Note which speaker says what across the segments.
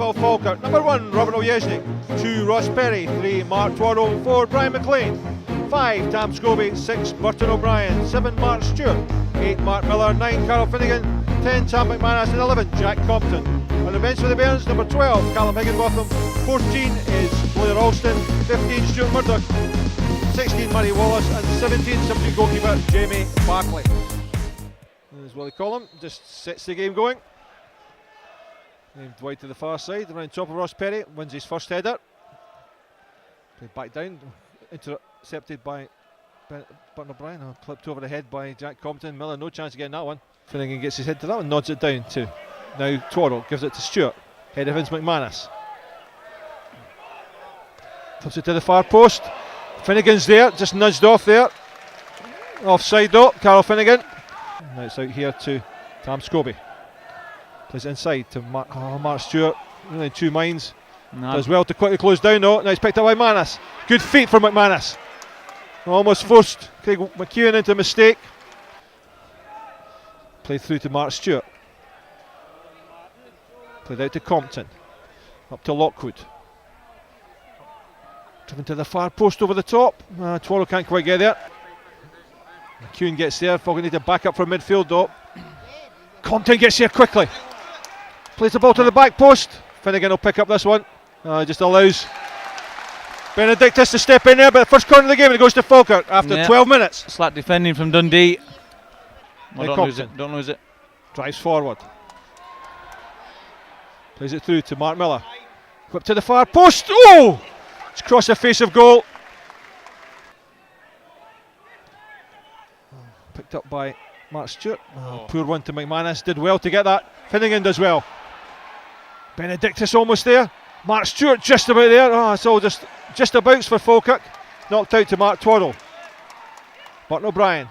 Speaker 1: of Falkirk. Number 1, Robert Ojesnik. 2, Ross Perry. 3, Mark Twaddle. 4, Brian McLean. 5, Tam Scobie. 6, Burton O'Brien. 7, Mark Stewart. 8, Mark Miller. 9, Carol Finnegan. 10, Tam McManus. And 11, Jack Compton. On the bench for the Bairns, number 12, Callum Higginbotham. 14 is Blair Alston. 15, Stuart Murdoch. 16, Murray Wallace. And 17, substitute goalkeeper Jamie Barclay. There's Willie Collum, just sets the game going. Named wide to the far side, around top of Ross Perry, wins his first header. Played back down, intercepted by Burton O'Brien, clipped over the head by Jack Compton. Miller, no chance of getting that one. Finnegan gets his head to that one, nods it down to now Twaddle, gives it to Stewart. Head of Vince McManus. Flips it to the far post. Finnegan's there, just nudged off there. Offside though, Carol Finnegan. Now it's out here to Tam Scobie. Plays inside to Mark Stewart. Really in two minds. Does well to quickly close down though. Now it's picked up by Manus. Good feet from McManus. Almost forced Craig McEwen into a mistake. Played through to Mark Stewart. Played out to Compton. Up to Lockwood. Driven to the far post over the top. Twaddle can't quite get there. McEwen gets there. Falkirk need to back up from midfield though. Compton gets here quickly. Plays the ball to the back post. Finnegan will pick up this one. Just allows Benedictus to step in there, but the first corner of the game and it goes to Falkirk after 12 minutes.
Speaker 2: Slack defending from Dundee.
Speaker 1: Don't
Speaker 2: lose it.
Speaker 1: Drives forward. Plays it through to Mark Miller. Whip to the far post. Oh! It's crossed the face of goal. Picked up by Mark Stewart. Poor one to McManus. Did well to get that. Finnegan does well. Benedictus almost there. Mark Stewart just about there. It's all just about for Falkirk. Knocked out to Mark Twaddle. Burton O'Brien.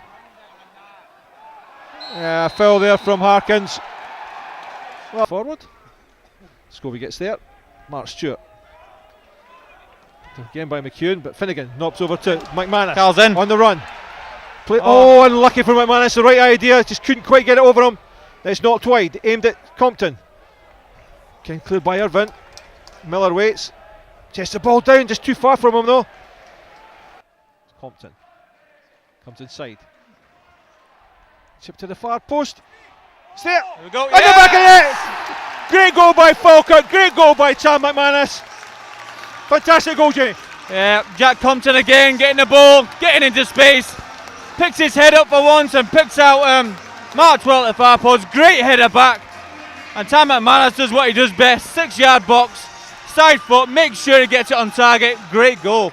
Speaker 1: Foul there from Harkins. Forward. Scobie gets there. Mark Stewart. Again by McEwen, but Finnegan knocks over to McManus.
Speaker 2: Carl's in.
Speaker 1: On the run. Unlucky for McManus. The right idea, just couldn't quite get it over him. It's knocked wide, aimed at Compton. Again cleared by Irvine. Miller waits. Chests the ball down, just too far from him though. Compton comes inside. Chip to the far post. It's there.
Speaker 2: There we go.
Speaker 1: On the back of the net. Great goal by Falkirk. Great goal by Tam McManus. Fantastic goal, Jay.
Speaker 2: Yeah, Jack Compton again getting the ball, getting into space. Picks his head up for once and picks out Mark Twaddle at the far post. Great header back. And Tam McManus does what he does best. 6-yard box, side foot, makes sure he gets it on target. Great goal.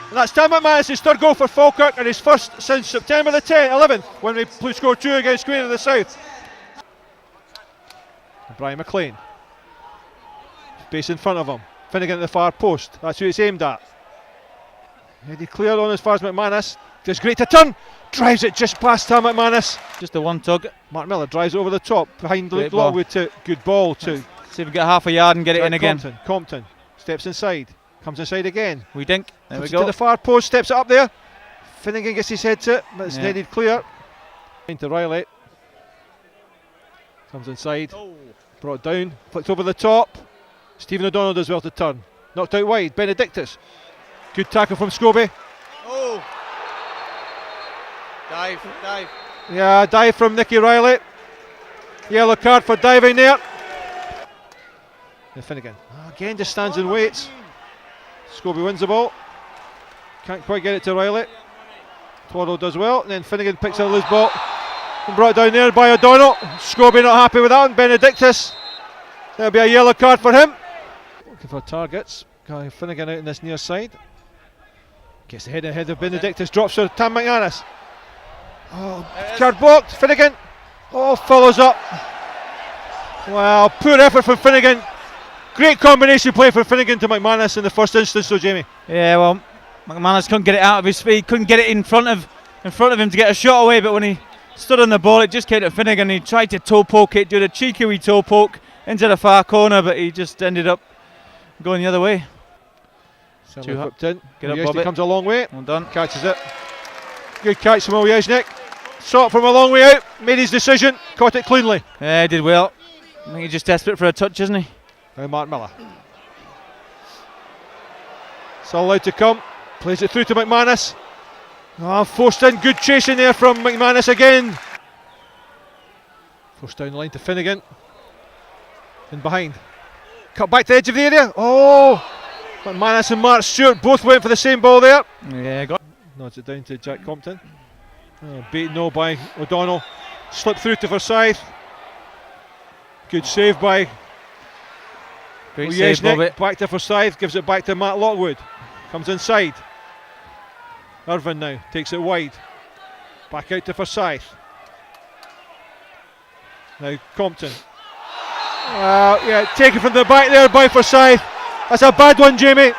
Speaker 1: And that's Tam McManus' third goal for Falkirk and his first since September the 11th when we scored 2 against Queen of the South. Brian McLean. Space in front of him. Finnegan at the far post. That's who it's aimed at. Headed clear on as far as McManus. Does great to turn. Drives it just past Tam McManus.
Speaker 2: Just a one tug.
Speaker 1: Mark Miller drives it over the top behind Lockwood to good ball to.
Speaker 2: See if we get half a yard and get it in again.
Speaker 1: Compton steps inside. Comes inside again.
Speaker 2: We dink. There we go.
Speaker 1: To the far post. Steps it up there. Finnegan gets his head to it, but it's headed clear. Into Riley. Comes inside. Brought down. Flicked over the top. Stephen O'Donnell does well to turn. Knocked out wide. Benedictus. Good tackle from Scobie.
Speaker 2: Dive.
Speaker 1: Yeah, dive from Nicky Riley. Yellow card for diving there. And Finnegan again just stands and waits. Scobie wins the ball. Can't quite get it to Riley. Twaddle does well, and then Finnegan picks up a loose ball and brought down there by O'Donnell. Scobie not happy with that one. Benedictus. There'll be a yellow card for him. Looking for targets. Finnegan out in this near side. Gets the head ahead of Benedictus. Drops for Tam McManus. Card blocked. Finnegan. Follows up. Wow, poor effort from Finnegan. Great combination play from Finnegan to McManus in the first instance, though, Jamie.
Speaker 2: Yeah, well, McManus couldn't get it out of his feet. Couldn't get it in front of him to get a shot away. But when he stood on the ball, it just came to Finnegan. He tried to toe poke it, did a cheeky wee toe poke into the far corner, but he just ended up going the other way.
Speaker 1: Too hooked in.
Speaker 2: Get up, Bobby.
Speaker 1: Comes a long way.
Speaker 2: Well done.
Speaker 1: Catches it. Good catch from Ojesnik. Saw it from a long way out. Made his decision. Caught it cleanly.
Speaker 2: Yeah, he did well. I think he's just desperate for a touch, isn't he?
Speaker 1: Now Mark Miller. Still allowed to come. Plays it through to McManus. Oh, forced in. Good chasing there from McManus again. Forced down the line to Finnegan. In behind. Cut back to the edge of the area. Oh! McManus and Mark Stewart both went for the same ball there.
Speaker 2: Yeah, got.
Speaker 1: Nods it down to Jack Compton. Beaten no by O'Donnell. Slipped through to Forsyth. Good save by
Speaker 2: Great save, Bobby.
Speaker 1: Back to Forsyth. Gives it back to Matt Lockwood. Comes inside. Irvin now takes it wide. Back out to Forsyth. Now Compton. Yeah, taken from the back there by Forsyth. That's a bad one, Jamie.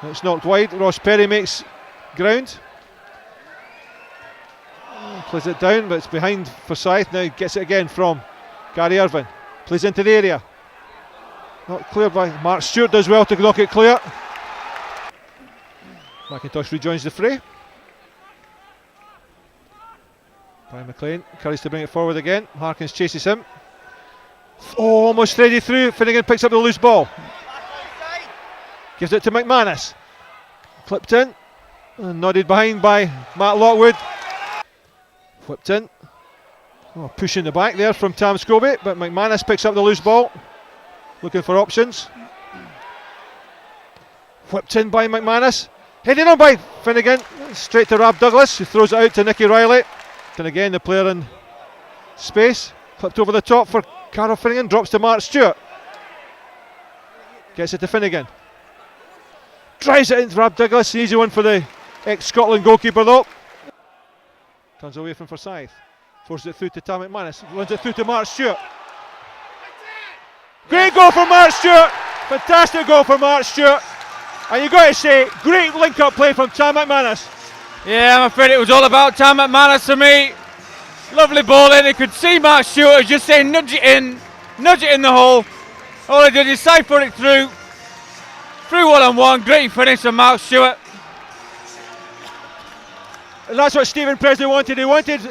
Speaker 1: It's knocked wide. Ross Perry makes ground. Plays it down, but it's behind Forsyth. Now gets it again from Gary Irvin. Plays into the area. Not clear by Mark Stewart. Does well to knock it clear. McIntosh rejoins the fray. Brian McLean encouraged to bring it forward again. Harkins chases him. Oh, almost threaded through. Finnegan picks up the loose ball. Gives it to McManus. Clipped in. And nodded behind by Matt Lockwood. Whipped in. Oh, push in the back there from Tam Scobie, but McManus picks up the loose ball. Looking for options. Whipped in by McManus. Heading on by Finnegan. Straight to Rab Douglas, who throws it out to Nicky Riley. And again, the player in space. Clipped over the top for Carol Finnegan. Drops to Mark Stewart. Gets it to Finnegan. Drives it into Rab Douglas. An easy one for the ex-Scotland goalkeeper though. Turns away from Forsyth. Forces it through to Tam McManus. Runs it through to Mark Stewart. Great goal for Mark Stewart. Fantastic goal for Mark Stewart. And you've got to say, great link-up play from Tam McManus.
Speaker 2: Yeah, I'm afraid it was all about Tam McManus to me. Lovely ball in. You could see Mark Stewart just saying nudge it in the hole. All he did is siphon it through one-on-one. Great finish from Mark Stewart.
Speaker 1: And that's what Stephen Presley wanted. He wanted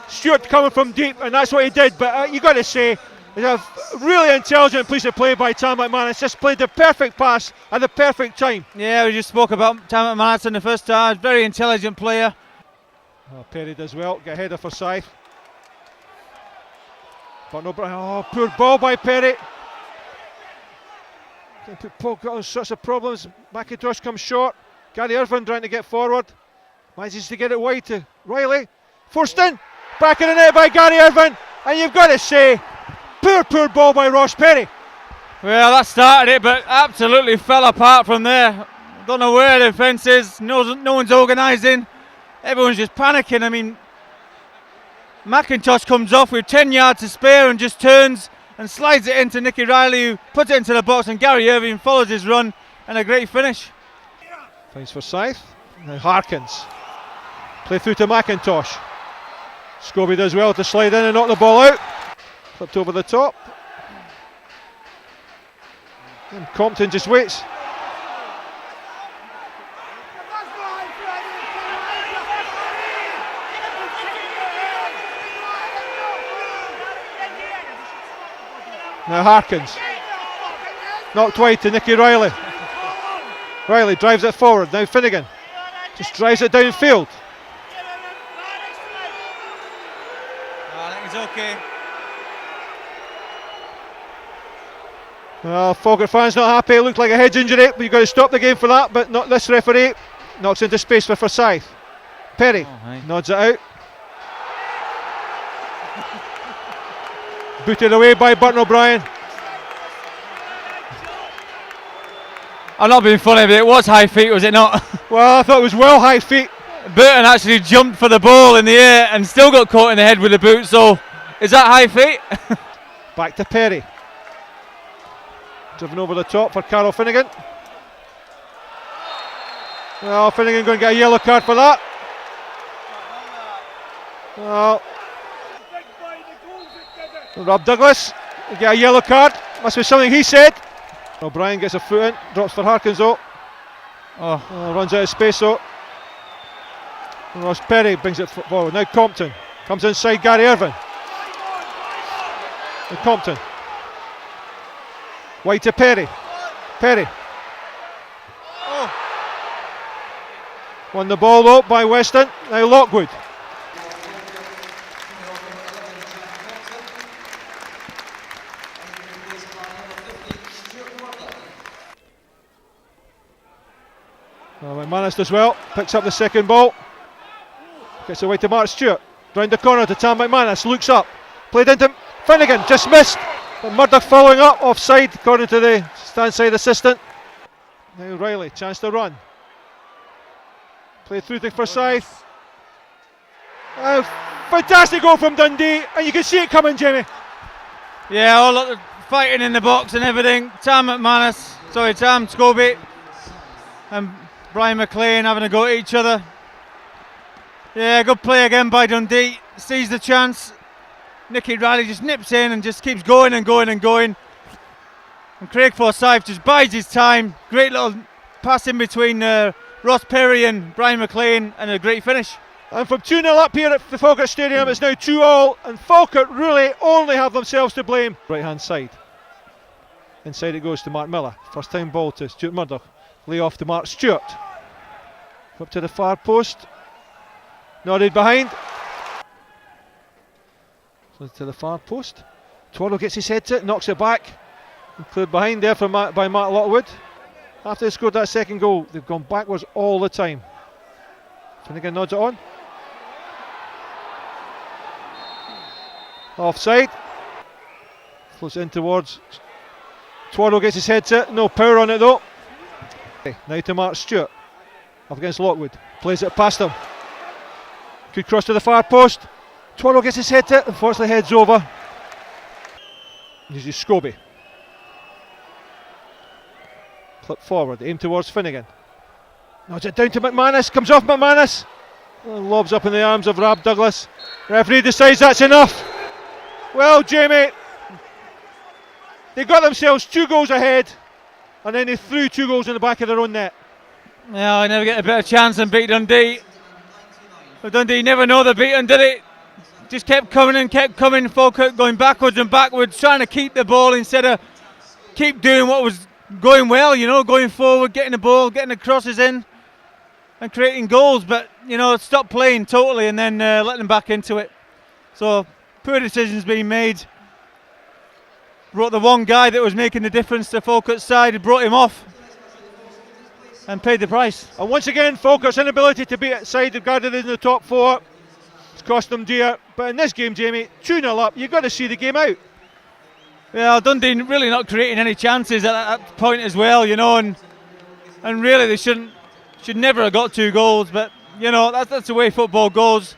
Speaker 1: Stewart coming from deep, and that's what he did. But you've got to say, it's a really intelligent piece of play by Tam McManus. Just played the perfect pass at the perfect time.
Speaker 2: Yeah, we just spoke about Tam McManus in the first half. Very intelligent player.
Speaker 1: Oh, Perry does well. Get ahead of Forsyth. But no, oh, poor ball by Perry. Paul got all sorts of problems. McIntosh comes short. Gary Irvin trying to get forward. Manages to get it wide to Riley. Forced in. Back in the net by Gary Irvin. And you've got to say, poor ball by Ross Perry.
Speaker 2: Well, that started it, but absolutely fell apart from there. Don't know where the defence is. No one's organising. Everyone's just panicking. I mean, McIntosh comes off with 10 yards to spare and just turns and slides it into Nicky Riley, who puts it into the box, and Gary Irving follows his run, and a great finish.
Speaker 1: Finds Forsyth. Now Harkins. Play through to McIntosh. Scobie does well to slide in and knock the ball out. Flipped over the top. And Compton just waits. Now Harkins. Knocked wide to Nicky Riley. Riley drives it forward. Now Finnegan. Just drives it downfield.
Speaker 2: I think it's okay.
Speaker 1: Well, Falkirk fans not happy. It looked like a head injury, but you've got to stop the game for that. But not this referee. Knocks into space for Forsyth. Perry nods it out. Booted away by Burton O'Brien.
Speaker 2: I'm not being funny, but it was high feet, was it not?
Speaker 1: Well, I thought it was well high feet.
Speaker 2: Burton actually jumped for the ball in the air and still got caught in the head with the boot, so is that high feet?
Speaker 1: Back to Perry. Driven over the top for Carol Finnegan. Well, Finnegan going to get a yellow card for that. Well, Rob Douglas get a yellow card. Must be something he said. O'Brien gets a foot in, drops for Harkins though. Runs out of space though. And Ross Perry brings it forward. Now Compton comes inside Gary Irvin. And Compton. Wide to Perry. Perry. Won the ball though by Weston. Now Lockwood. McManus does well. Picks up the second ball. Gets away to Mark Stewart. Round the corner to Tam McManus. Looks up. Played into Finnegan. Just missed. But Murdoch following up. Offside according to the stand side assistant. Now Riley. Chance to run. Played through to Forsyth. Fantastic goal from Dundee. And you can see it coming, Jamie.
Speaker 2: Yeah, all the fighting in the box and everything. Tam Scobie and Brian McLean having a go at each other. Yeah, good play again by Dundee. Sees the chance. Nicky Riley just nips in and just keeps going and going and going. And Craig Forsyth just bides his time. Great little pass in between Ross Perry and Brian McLean, and a great finish.
Speaker 1: And from 2-0 up here at the Falkirk Stadium, it's now 2-2, and Falkirk really only have themselves to blame. Right hand side. Inside it goes to Mark Miller. First time ball to Stuart Murdoch. Lay off to Mark Stewart. Up to the far post. Nodded behind. To the far post. Twaddle gets his head to it, knocks it back. And cleared behind there by Matt Lockwood. After they scored that second goal, they've gone backwards all the time. Finnegan nods it on. Offside. Floats in towards. Twaddle gets his head to it. No power on it though. Now to Mark Stewart. Up against Lockwood. Plays it past him. Good cross to the far post. Twaddle gets his head to it. Unfortunately heads over. Uses Scobie. Clip forward. Aim towards Finnegan. Nods it down to McManus. Comes off McManus. And lobs up in the arms of Rab Douglas. Referee decides that's enough. Well, Jamie, they got themselves 2 goals ahead, and then they threw 2 goals in the back of their own net.
Speaker 2: Yeah, I never get a better chance than beat Dundee. But Dundee never know they're beaten, did it? Just kept coming, Falkirk going backwards and backwards, trying to keep the ball instead of keep doing what was going well, going forward, getting the ball, getting the crosses in and creating goals, but stopped playing totally and then letting them back into it. So poor decisions being made. Brought the one guy that was making the difference to Falkirk's side, and brought him off and paid the price.
Speaker 1: And once again, Falkirk's inability to beat side regarded in the top 4. It's cost them dear. But in this game, Jamie, 2-0 up, you've got to see the game out.
Speaker 2: Yeah, Dundee really not creating any chances at that point as well, and really they should never have got 2 goals. But that's the way football goes.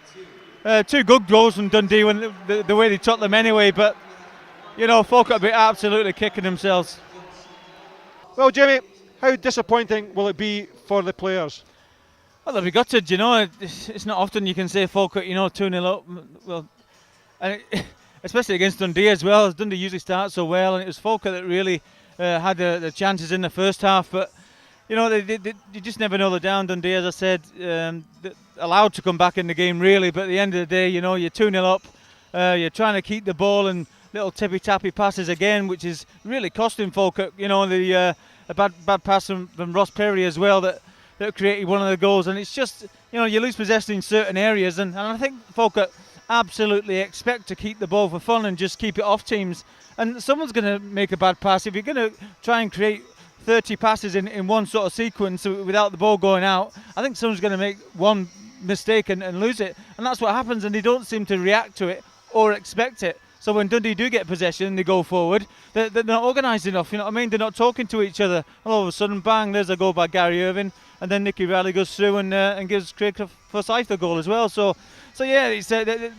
Speaker 2: 2 good goals from Dundee when the way they took them anyway. But Falkirk be absolutely kicking themselves.
Speaker 1: Well, Jamie, how disappointing will it be for the players?
Speaker 2: Well, they'll be gutted. It's not often you can say Falkirk 2-0 up. Well, and especially against Dundee as well, as Dundee usually starts so well, and it was Falkirk that really had the chances in the first half. But you just never know. They're down. Dundee, as I said, allowed to come back in the game really. But at the end of the day, you're 2-0 up. You're trying to keep the ball and little tippy-tappy passes again, which is really costing Falkirk. A bad pass from Ross Perry as well that created one of the goals. And it's just you lose possession in certain areas, and I think Falkirk absolutely expect to keep the ball for fun and just keep it off teams. And someone's going to make a bad pass. If you're going to try and create 30 passes in one sort of sequence without the ball going out, I think someone's going to make one mistake and lose it. And that's what happens, and they don't seem to react to it or expect it. So when Dundee do get possession, they go forward, they're not organised enough, They're not talking to each other. And all of a sudden, bang, there's a goal by Gary Irvine, and then Nicky Riley goes through and gives Craig Forsyth the goal as well. So yeah, it's,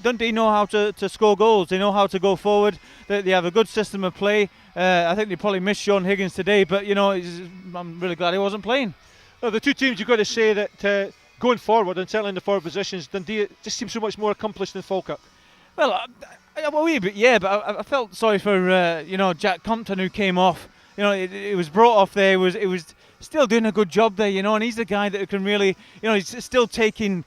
Speaker 2: Dundee know how to score goals. They know how to go forward. They have a good system of play. I think they probably missed Sean Higgins today, but I'm really glad he wasn't playing.
Speaker 1: Well, the 2 teams, you've got to say that going forward, and certainly in the forward positions, Dundee just seems so much more accomplished than Falkirk.
Speaker 2: Well, but I felt sorry for Jack Compton, who came off. It was brought off there. It was still doing a good job there, and he's the guy that can really, he's still taking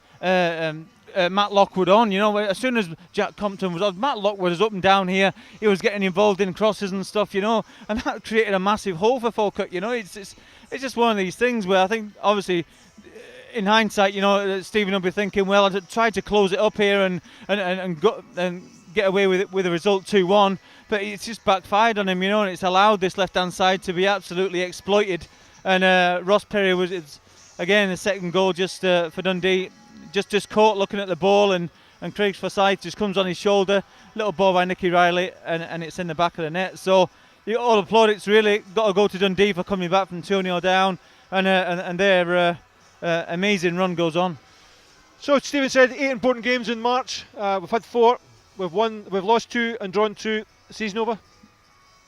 Speaker 2: Matt Lockwood on. You know, as soon as Jack Compton was on, Matt Lockwood was up and down here. He was getting involved in crosses and stuff, you know, and that created a massive hole for Falkirk. You know, it's just one of these things where I think, obviously, in hindsight, you know, Stephen will be thinking, well, I tried to close it up here and get away with it with a result 2-1, but it's just backfired on him, you know, and it's allowed this left-hand side to be absolutely exploited. And Ross Perry it's again the second goal just for Dundee, just caught looking at the ball, and Craig Forsyth just comes on his shoulder, little ball by Nicky Riley, and it's in the back of the net. So all the plaudits really got to go to Dundee for coming back from 2-0 down, and their amazing run goes on.
Speaker 1: So Stephen said 8 important games in March. We've had 4. We've lost 2 and drawn 2. Season over?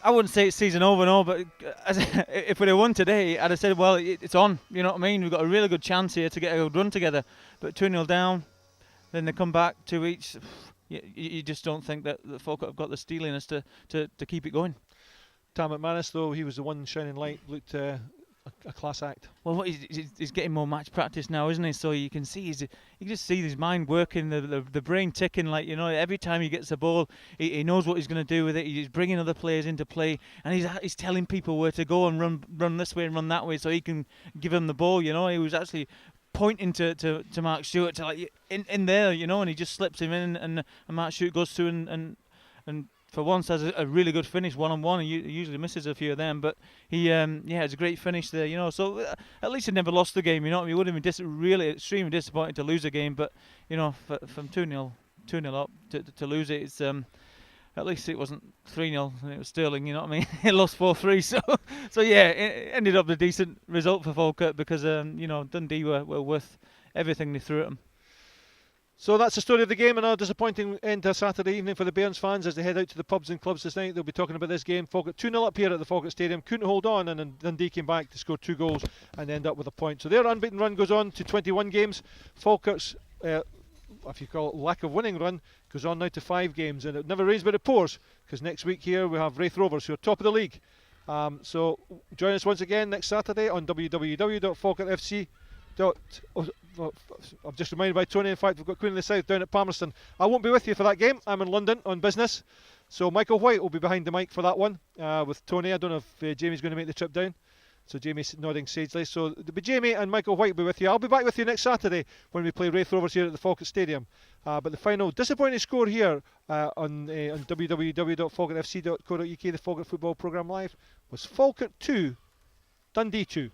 Speaker 2: I wouldn't say it's season over, no, but if we'd have won today, I'd have said, well, it's on. You know what I mean? We've got a really good chance here to get a good run together. But 2-0 down, then they come back 2 each. You just don't think that the folk have got the steeliness to keep it going.
Speaker 1: Tam McManus, though, he was the one shining light, looked a class act.
Speaker 2: Well, he's getting more match practice now, isn't he? So you can see you can just see his mind working, the brain ticking. Like, you know, every time he gets the ball, he knows what he's going to do with it. He's bringing other players into play, and he's telling people where to go and run this way and run that way, so he can give them the ball. You know, he was actually pointing to Mark Stewart to, like, in there, you know, and he just slips him in, and Mark Stewart goes through and for once has a really good finish one-on-one. He usually misses a few of them, but he it's a great finish there, you know. So at least he never lost the game, you know. He would have been really extremely disappointed to lose a game, but you know, from 2-0 up to lose it, it's at least it wasn't 3-0 and it was Stirling, you know what I mean. He lost 4-3, so yeah, it ended up a decent result for Falkirk because you know, Dundee were worth everything they threw at them.
Speaker 1: So that's the story of the game, and a disappointing end to a Saturday evening for the Bairns fans as they head out to the pubs and clubs this night. They'll be talking about this game. Falkirk 2-0 up here at the Falkirk Stadium, couldn't hold on, and then Dundee came back to score 2 goals and end up with a point. So their unbeaten run goes on to 21 games. Falkirk's, if you call it lack of winning run, goes on now to 5 games, and it never rains but it pours, because next week here we have Wraith Rovers, who are top of the league. So join us once again next Saturday on www.falkirkfc. I'm just reminded by Tony, in fact, we've got Queen of the South down at Palmerston. I won't be with you for that game. I'm in London on business. So Michael White will be behind the mic for that one with Tony. I don't know if Jamie's going to make the trip down. So Jamie's nodding sagely. So there'll be Jamie and Michael White will be with you. I'll be back with you next Saturday when we play Wraith Rovers here at the Falkirk Stadium. But the final disappointing score here on www.falkirkfc.co.uk, the Falkirk Football Programme Live, was Falkirk 2, Dundee 2.